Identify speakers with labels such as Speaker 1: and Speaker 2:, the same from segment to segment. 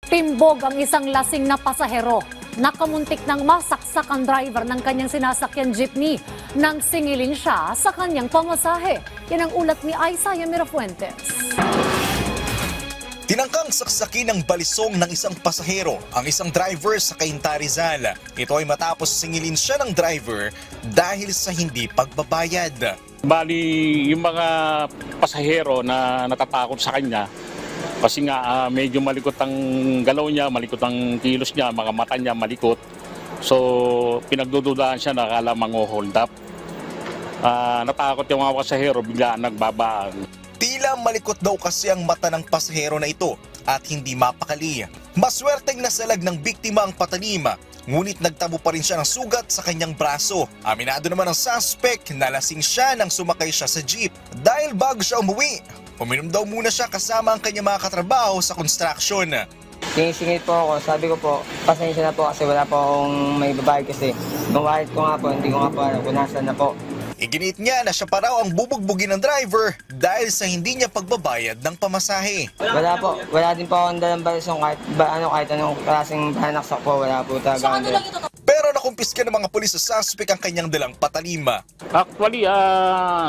Speaker 1: Timbog ang isang lasing na pasahero. Nakamuntik ng masaksak ang driver ng kanyang sinasakyan jeepney nang singilin siya sa kanyang pamasahe. Yan ang ulat ni Aisaya Mirafuentes.
Speaker 2: Tinangkang saksakin ng balisong ng isang pasahero ang isang driver sa Cainta, Rizal. Ito ay matapos singilin siya ng driver dahil sa hindi pagbabayad.
Speaker 3: Bali, yung mga pasahero na natatakot sa kanya, kasi nga medyo malikot ang galaw niya, malikot ang kilos niya, mga mata niya malikot. So pinagdududahan siya na akala mang-hold up. Natakot yung mga pasahero, biglaan nagbabaan.
Speaker 2: Tila malikot daw kasi ang mata ng pasahero na ito at hindi mapakali. Maswerteng nasalag ng biktima ang patalim, ngunit nagtamo pa rin siya ng sugat sa kanyang braso. Aminado naman ang suspect na lasing siya nang sumakay siya sa jeep. Dahil bago siya umuwi, uminom daw muna siya kasama ang kanyang mga katrabaho sa construction.
Speaker 4: Sinisingit po ako, sabi ko po, pasensya na po kasi wala po akong may babayad kasi. Yung wallet ko nga po, hindi ko nga po alam kung nasaan na po.
Speaker 2: Iginit niya na siya pa raw ang bubugbugin ng driver dahil sa hindi niya pagbabayad ng pamasahe.
Speaker 4: Wala po, wala din po akong dalang balisong kahit anong klaseng banaksak po, wala po talaga.
Speaker 2: Pero nakumpiska ng mga pulis sa suspect ang kanyang dalang patalima.
Speaker 3: Actually,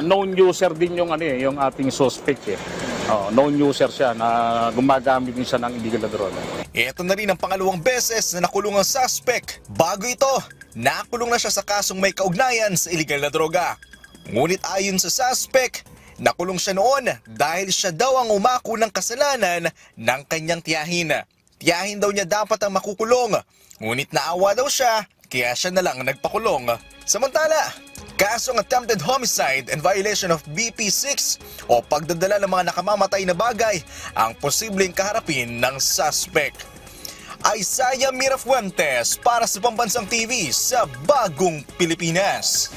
Speaker 3: known user din yung ating suspect eh. Known user siya na gumagamit din siya ng illegal na droga.
Speaker 2: Ito na rin ang pangalawang beses na nakulong ang suspect. Bago ito, nakulong na siya sa kasong may kaugnayan sa illegal na droga. Ngunit ayon sa suspect, nakulong siya noon dahil siya daw ang umako ng kasalanan ng kanyang tiyahin. Tiyahin daw niya dapat ang makukulong, ngunit naawa daw siya, kaya siya na lang nagpakulong. Samantala, kasong attempted homicide and violation of BP6 o pagdadala ng mga nakamamatay na bagay ang posibleng kaharapin ng suspect. Aisaya Mirafuentes para sa Pambansang TV sa Bagong Pilipinas.